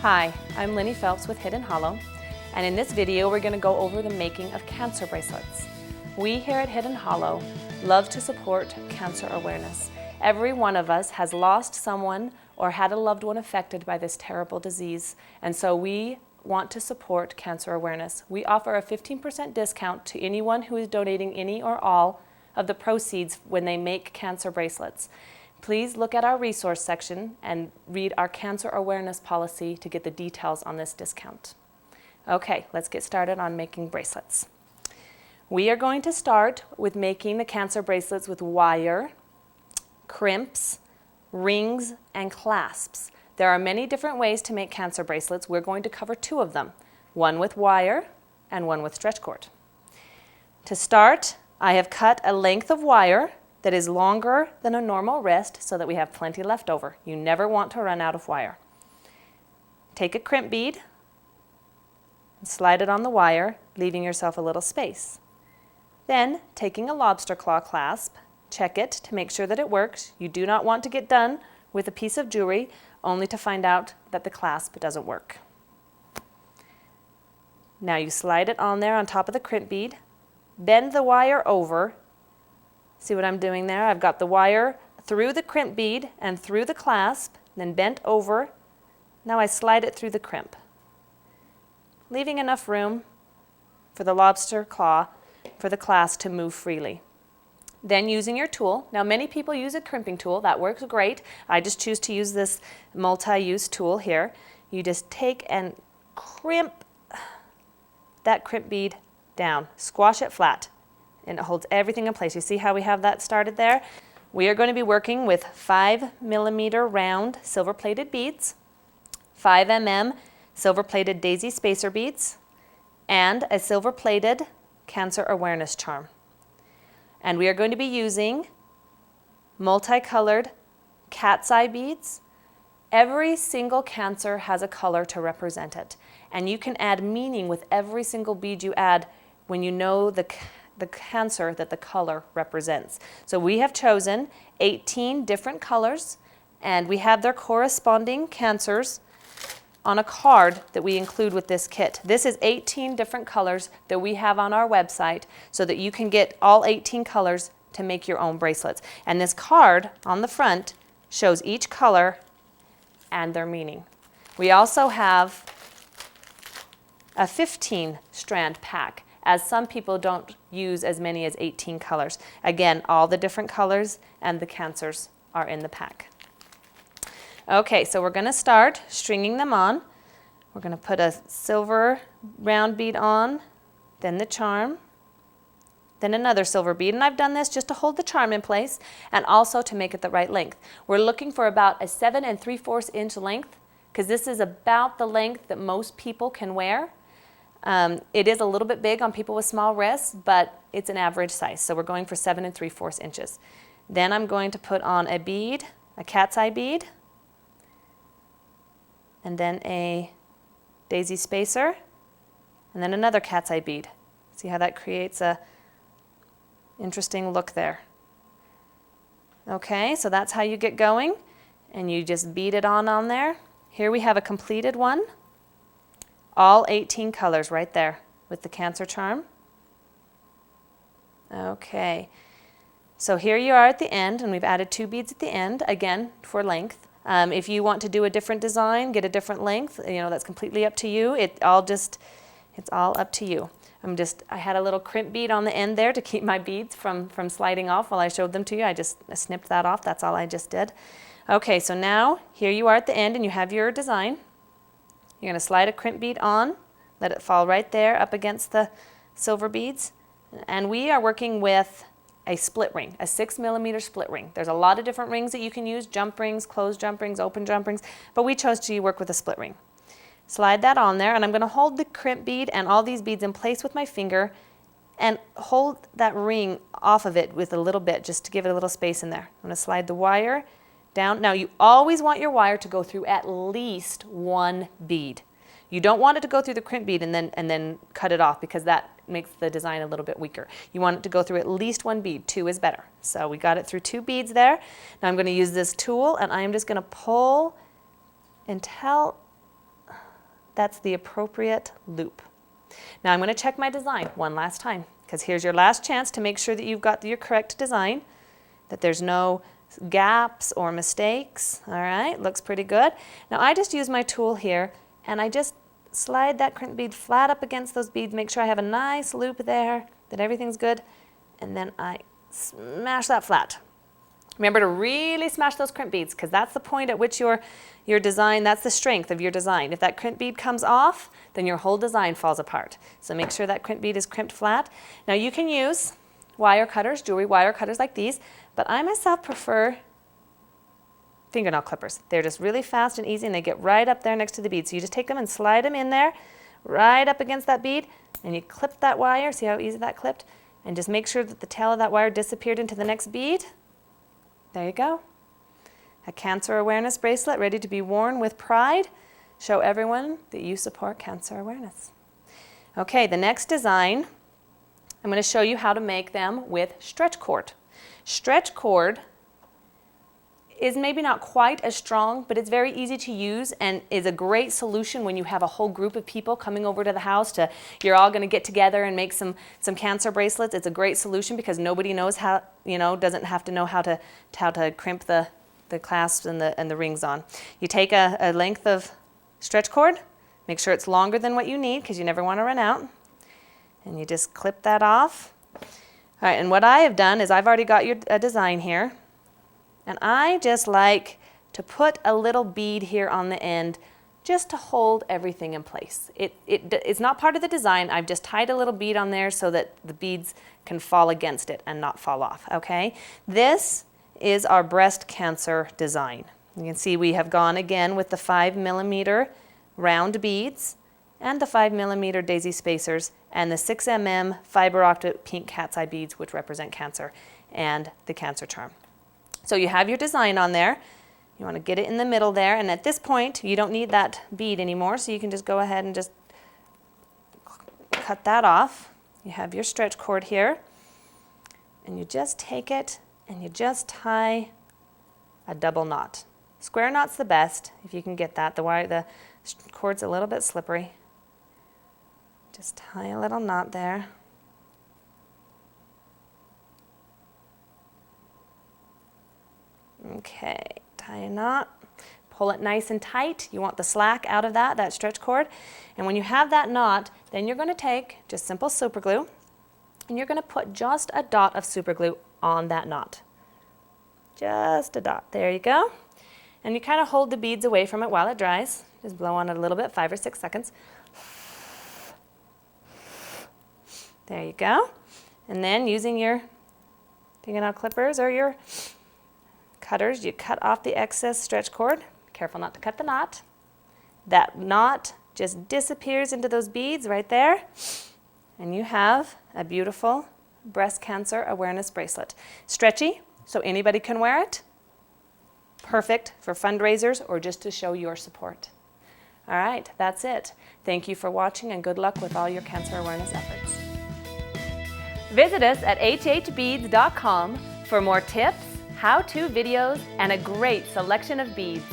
Hi, I'm Lenny Phelps with Hidden Hollow, and in this video we're going to go over the making of cancer bracelets. We here at Hidden Hollow love to support cancer awareness. Every one of us has lost someone or had a loved one affected by this terrible disease, and so we want to support cancer awareness. We offer a 15% discount to anyone who is donating any or all of the proceeds when they make cancer bracelets. Please look at our resource section and read our cancer awareness policy to get the details on this discount. Okay, let's get started on making bracelets. We are going to start with making the cancer bracelets with wire, crimps, rings, and clasps. There are many different ways to make cancer bracelets. We're going to cover two of them, one with wire and one with stretch cord. To start, I have cut a length of wire that is longer than a normal wrist so that we have plenty left over. You never want to run out of wire. Take a crimp bead and slide it on the wire, leaving yourself a little space. Then, taking a lobster claw clasp, check it to make sure that it works. You do not want to get done with a piece of jewelry only to find out that the clasp doesn't work. Now you slide it on there on top of the crimp bead, bend the wire over. See what I'm doing there? I've got the wire through the crimp bead and through the clasp, then bent over. Now I slide it through the crimp, leaving enough room for the lobster claw for the clasp to move freely. Then using your tool, now many people use a crimping tool, that works great. I just choose to use this multi-use tool here. You just take and crimp that crimp bead down, squash it flat, and it holds everything in place. You see how we have that started there? We are going to be working with 5mm round silver-plated beads, 5mm silver-plated daisy spacer beads, and a silver-plated cancer awareness charm. And we are going to be using multicolored cat's eye beads. Every single cancer has a color to represent it, and you can add meaning with every single bead you add when you know the cancer that the color represents. So we have chosen 18 different colors, and we have their corresponding cancers on a card that we include with this kit. This is 18 different colors that we have on our website so that you can get all 18 colors to make your own bracelets. And this card on the front shows each color and their meaning. We also have a 15-strand pack, as some people don't use as many as 18 colors. Again, all the different colors and the cancers are in the pack. Okay, so we're going to start stringing them on. We're going to put a silver round bead on, then the charm, then another silver bead. And I've done this just to hold the charm in place and also to make it the right length. We're looking for about a 7 3/4 inch length because this is about the length that most people can wear. It is a little bit big on people with small wrists, but it's an average size. So we're going for 7 3/4 inches. Then I'm going to put on a bead, a cat's eye bead, and then a daisy spacer, and then another cat's eye bead. See how that creates a interesting look there. Okay, so that's how you get going, and you just bead it on there. Here we have a completed one. All 18 colors right there with the cancer charm. Okay, so here you are at the end, and we've added 2 beads at the end, again, for length. If you want to do a different design, get a different length, that's completely up to you. It's all up to you. I had a little crimp bead on the end there to keep my beads from sliding off while I showed them to you. I just snipped that off. That's all I just did. Okay, so now here you are at the end, and you have your design. You're going to slide a crimp bead on, let it fall right there up against the silver beads. And we are working with a split ring, a 6mm split ring. There's a lot of different rings that you can use, jump rings, closed jump rings, open jump rings, but we chose to work with a split ring. Slide that on there, and I'm going to hold the crimp bead and all these beads in place with my finger and hold that ring off of it with a little bit just to give it a little space in there. I'm going to slide the wire down. Now you always want your wire to go through at least 1 bead. You don't want it to go through the crimp bead and then cut it off because that makes the design a little bit weaker. You want it to go through at least 1 bead. 2 is better. So we got it through 2 beads there. Now I'm going to use this tool and I'm just going to pull until that's the appropriate loop. Now I'm going to check my design one last time, because here's your last chance to make sure that you've got your correct design, that there's no gaps or mistakes. All right, looks pretty good. Now I just use my tool here and I just slide that crimp bead flat up against those beads, make sure I have a nice loop there, that everything's good, and then I smash that flat. Remember to really smash those crimp beads, because that's the point at which your design, that's the strength of your design. If that crimp bead comes off, then your whole design falls apart. So make sure that crimp bead is crimped flat. Now you can use wire cutters, jewelry wire cutters like these, but I myself prefer fingernail clippers. They're just really fast and easy, and they get right up there next to the bead. So you just take them and slide them in there, right up against that bead, and you clip that wire. See how easy that clipped? And just make sure that the tail of that wire disappeared into the next bead. There you go. A cancer awareness bracelet ready to be worn with pride. Show everyone that you support cancer awareness. Okay, the next design, I'm going to show you how to make them with stretch cord. Stretch cord is maybe not quite as strong, but it's very easy to use and is a great solution when you have a whole group of people coming over to the house you're all going to get together and make some cancer bracelets. It's a great solution because nobody knows how, doesn't have to know how to crimp the clasps and the rings on. You take a length of stretch cord, make sure it's longer than what you need because you never want to run out, and you just clip that off. All right, and what I have done is I've already got a design here. And I just like to put a little bead here on the end just to hold everything in place. It's not part of the design. I've just tied a little bead on there so that the beads can fall against it and not fall off, okay? This is our breast cancer design. You can see we have gone again with the 5mm round beads and the 5mm daisy spacers and the 6mm fiber optic pink cat's eye beads, which represent cancer, and the cancer charm. So you have your design on there. You want to get it in the middle there, and at this point you don't need that bead anymore, so you can just go ahead and just cut that off. You have your stretch cord here, and you just take it and you just tie a double knot. Square knot's the best if you can get that. The cord's a little bit slippery. Just tie a little knot there. Okay, tie a knot, pull it nice and tight. You want the slack out of that stretch cord. And when you have that knot, then you're going to take just simple super glue, and you're going to put just a dot of super glue on that knot. Just a dot. There you go. And you kind of hold the beads away from it while it dries. Just blow on it a little bit, 5 or 6 seconds. There you go. And then using your fingernail clippers or your cutters, you cut off the excess stretch cord. Careful not to cut the knot. That knot just disappears into those beads right there, and you have a beautiful breast cancer awareness bracelet. Stretchy, so anybody can wear it. Perfect for fundraisers or just to show your support. All right, that's it. Thank you for watching, and good luck with all your cancer awareness efforts. Visit us at hhbeads.com for more tips, how-to videos, and a great selection of beads.